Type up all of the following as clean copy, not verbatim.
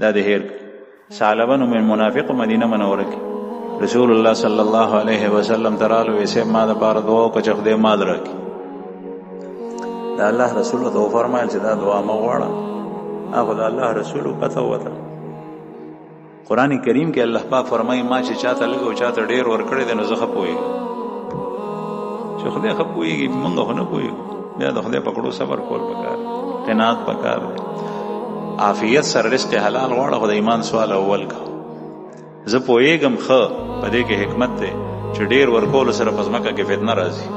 دا د هیر ثعلبه نوم منافق مدینه منوره کې رسول الله صلی الله علیه وسلم ترالو ویسه ما د پاره دعا وکړه چې خدای مال راکړي. دا الله رسول ته فرمایل چې دا دعا ما غواړم. هغه د الله رسول پته وته. قران کریم کې الله پاک فرمایي ما چې چاته لګو چاته ډیر ورکړي د نو زخه پوي چې خدای خپويږي مونږ نه پويږو. بیا د خدای پکړو صبر کول پکار قناعت پکار عافیت سره رزق حلال غواړه خدای ایمان سوال اول کا زه پويګم خو په دې کې حکمت ده چې ډیر ورکول سره پزماکه کې فتنه راځي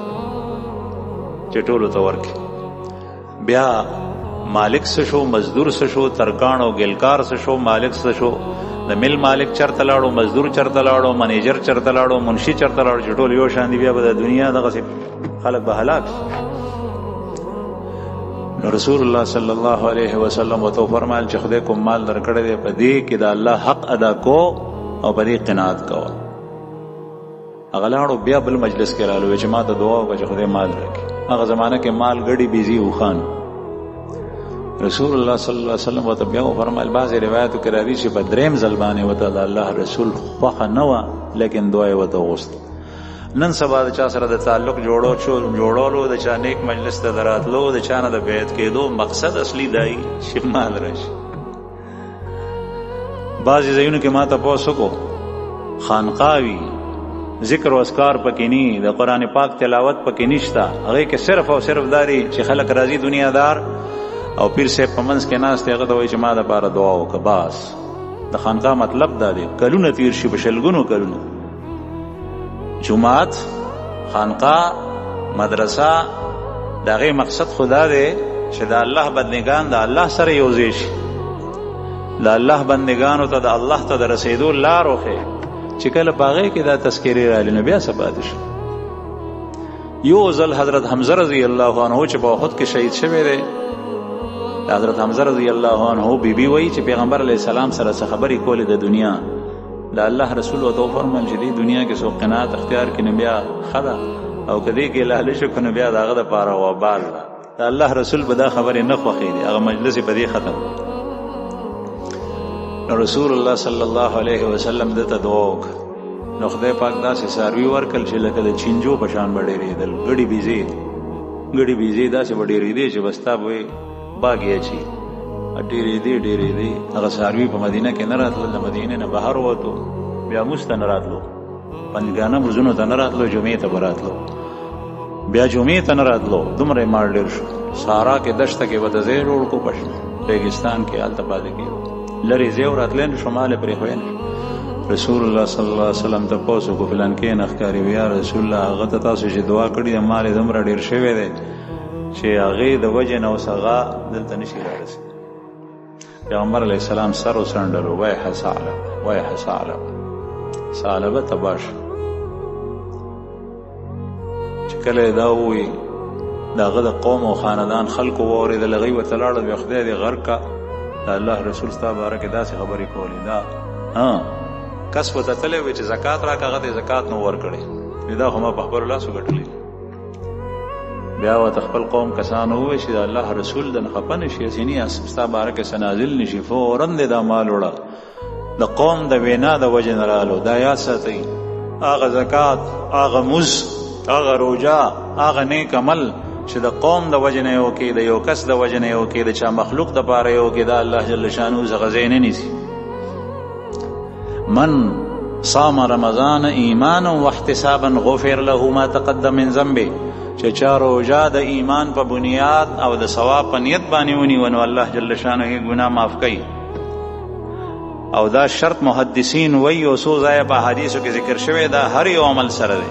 چې ټولو ته ورکي. بیا مالک څه شو مزدور څه شو ترکان او ګلکار څه شو مالک څه شو د مل مالک چرته لاړو مزدور چرته لاړو منیجر چرته لاړو منشي چرته لاړو چې ټول یو شان دي. بیا به د دنیا دغه خلک به هلاک. رسول الله صلی الله علیه وسلم وتو فرمایل چې خدای کوم مال درکړی دی په دې کې د الله حق ادا کو او په دې قناعت کوه. هغه لاړو بیا بل مجلس کې رالو چې ما ته دعا وکړه چې خدای مال راکړي. هغه زمانہ کې مال ګډي بيزي وخان. رسول الله صلی الله علیه وسلم وتو بیا فرمایل بعضی روایتو کې راځي چې په دریم ځلبانه وته د الله رسول خوخه نه و لیکن دعا وته وغوښته. نن سبا د چا سره د تعلق جوړولو د چا نیک مجلس ته دراتلو د چا نه د بیعت کېدو مقصد اصلي دی چې مال راشي. بعضې ځایونو کې ما تپوس وکړو خانقاوي ذکر و اذکار پکې ني د قرآن پاک تلاوت پکې نشته. هغې کې صرف او صرف داري چې خلک راځي دنیادار او پیر صاحب په منځ کې ناست هغه ته وایي چې ما دپاره دعا وکړه. بس د خانقاه مطلب دا دی کلونه تیر شي په شلګونو کلونه جماعت خانقاه مدرسه د هغې مقصد خدا دی چې د الله بندگان د الله سره یوځای شي د الله بندگانو ته د الله ته د رسیدو لار وښیي چې کله په هغې کې دا تذکرې رالي نو بیا څه پاتې شي. یو ځل حضرت حمزه رضی الله عنه چې په احد کې شهید شوی دی حضرت حمزه رضی الله عنه بیبي وایي چې پیغمبر علیه السلام سره څه خبرې کولې د دنیا د الله رسول وته فرمایل چې دې دنیا کې سو قناعت اختیار کړي نو بیا ښه ده او که دې کې لاله شو نو بیا د هغه دپاره وبال ده. د الله رسول به دا خبرې نه خوښې دي هغه مجلس یې په دې ختم. نو رسول الله صلی الله علیه وسلم دته دعا وکړه نو خدای پاک داسې څاروي ورکړل چې لکه د چینجو په شان به ډېرېدل ګډې بیزې داسې به ډېرېدې چې بس تا به باغ یې اچي ډېرېدې هغه څاروي په مدینه کې نه راتلل د مدینې نه بهر ووتو بیا مونځ ته نه راتلو پنځګانه مونځونو ته نه راتلو جمعې ته به راتلو بیا جمعې ته نه راتلو دومره یې مال ډېر شو. سارا کې دشته کې به د ځای جوړ کو په ریګستان کې هلته پاتې کېدو لرې ځای وراتلی نه شو مال یې پرېښوی نه شو. رسول الله صلی الله علیه وسلم تپوس وکړو فلان کې نه ښکاري یا رسول الله هغه ته تاسو چې دعا کړې ده مال یې دومره ډېر شوی دی چې هغې د وجې نه اوس هغه دلته نشي رارسېدی. پیغمبر علیه السلام سر وڅنډلو ویح ثعلبه ثعلبه تباه شو. چې کله یې دا ووایي د هغه د قوم او خاندان خلکو واورېدل هغوی ورته لاړل بیا خدای دې غرق کا د الله رسول ستا باره کې داسې خبرې کولې دا کس ورته تللی وی چې زکات راکړه هغه دې زکات نو ورکړی دا خو ما په خپلو لاسو ګټلی. بیا ورته خپل قوم کسانو ووایي چې د الله رسول د نه خفه نه شي ځینې ستا باره کې څه نازل نه شي فوراً دې دا مال وړه د قوم د وینا د وجې نه رالو. دا یاد ساتئ هغه زکات هغه مز هغه روجه هغه نیک عمل چې د قوم د وجې نه یو کې د یو کس د وجې نه یو کې د چا مخلوق دپاره یو کې دا الله جل شانو څخه ځای نه نیسي. من صام رمضان ایمانا واحتسابا غفر له ما تقدم من ذنبه چې چا روژه د ایمان په بنیاد او د ثواب په نیت باندې ونیو نو الله جل شانه یې ګناه معاف کوي. او دا شرط محدثین وایي او څو ځایه په حدیثو کې ذکر شوی دا هر یو عمل سره دی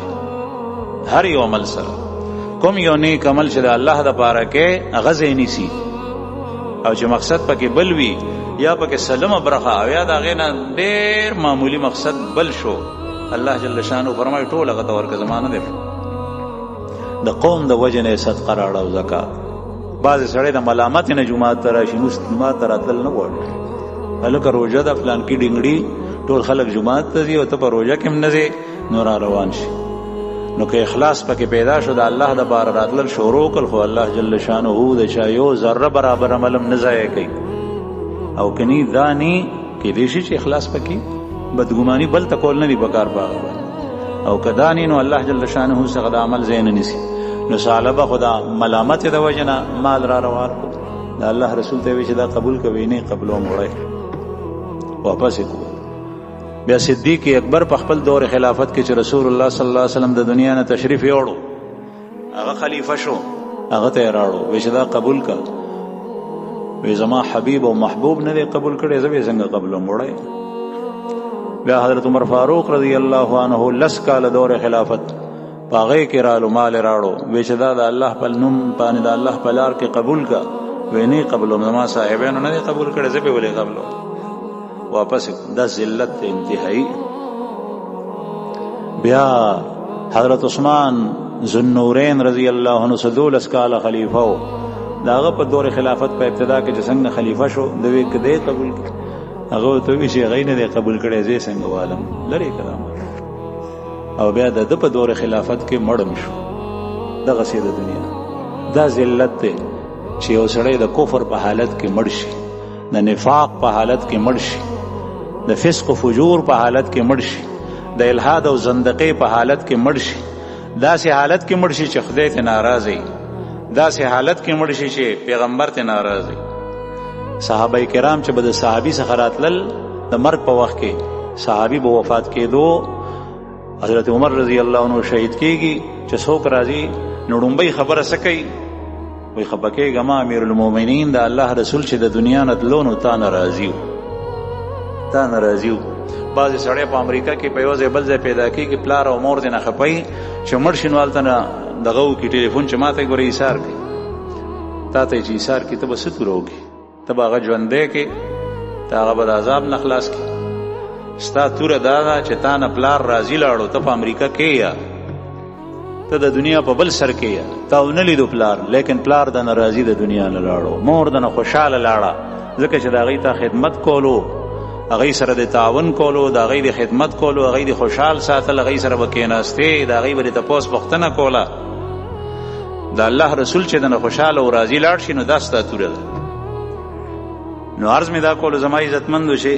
هر یو عمل سره کوم یو نیک عمل چې د الله دپاره کې هغه ځای نیسي او چې مقصد پکې بل وي یا پکې سلمه برخه او یا د هغې نه ډېر معمولي مقصد بل شو الله جل شانه فرمایي ټول هغه ته ورکړه زما نه دی. د قوم د وجې نه یې صدقه راړه او زکات. بعضې سړی د ملامت نه جومات ته راشي موږ جومات ته راتلل نه غواړو هلکه روژه ده فلانکي ډینګړي ټول خلک جومات ته ځي او ته په روژه کې هم نه ځې نو را روان شي. نو که اخلاص پکې پیدا شو د الله دپاره راتلل شروع کړل خو الله جل شانه د چا یو ذره برابر عمل هم نه ضایع کوي او کني دا نی کې دې شي چې اخلاص پکې بدګماني بل تکول نه دی پکار پاغه او کدانی نو الله جل شانه څخه د عمل زین نسی نو صالبه خدا ملامت د وجنا مال را روان دا الله رسول ته وی چې دا قبول کوي نه قبولو مړی واپس کو بیا صدیق اکبر په خپل دور خلافت کې چې رسول الله صلی الله علیه وسلم د دنیا نه تشریف یوړو هغه خلیفہ شو هغه ته راړو وی چې دا قبول کا وی زما حبیب او محبوب نه قبول کړي زوی څنګه قبولو مړی بیا حضرت عمر فاروق رضی الله عنه لس کال دور خلافت پاغه کې رالو مال راړو وی چې دا د الله په نوم باندې د الله په لار کې قبول کا وی نه قبولو زما صاحبانو نه قبول کړي زوی ولې قبولو واپس د ذلت انتهایی بیا حضرت عثمان ذوالنورین رضی الله عنه سدول اسکال خلیفہ داغه په دور خلافت په ابتدا کې څنګه خلیفہ شو دوی کده قبول هغه ته وی شي غینه دې قبول کړي زې څنګه عالم لری کلام او بیا د په دور خلافت کې مړم شو دغه سید دنیا دا ذلت ته چې یو سړی د کفر په حالت کې مړ شي د نفاق په حالت کې مړ شي د فسق او فجور په حالت کې مړ شي د الحاد او زندقې په حالت کې مړ شي داسې حالت کې مړ شي چې خدای ته ناراضي داسې حالت کې مړ شي چې پیغمبر ته ناراضي صحابه کرام چې بده صحابي څخه راتلل د مرګ په وخت کې صحابي به وفات کېدو حضرت عمر رضی الله عنه شهید کېږي چې څوک راځي نړمبۍ خبره سکی وي خبکه غما امیر المؤمنین د الله رسول چې د دنیا نه تلونو تا ناراضي بعض سړی په امریکا کې په یو ځای بل ځای پیدا کېږي پلار او مور دې نه خپي چې مړ شینوال ته دغه کې ټلیفون چې ماته ګوري ایثار کوي تا ته چې ایثار کې ته بس تروږي ته هغه ژوندې کې ته هغه بد عذاب نه خلاص کې ستا توره دا چې تا نه پلار راضي لاړو ته په امریکا کې یا ته د دنیا په بل سر کې یا تا ونه لیدو پلار لیکن پلار د ناراضي د دنیا نه لاړو مور د نه خوشاله لاړه ځکه چې دا غي ته خدمت کولو هغه سره د تعاون کولو دا غي د خدمت کولو هغه د خوشحال ساتل هغه سره وکیناسته دا غي بری ته پوس پختنه کوله دا الله رسول چې د خوشاله او راضي لاړ شي نو داسته توره نو عرض می دا کول زما عزتمندو شي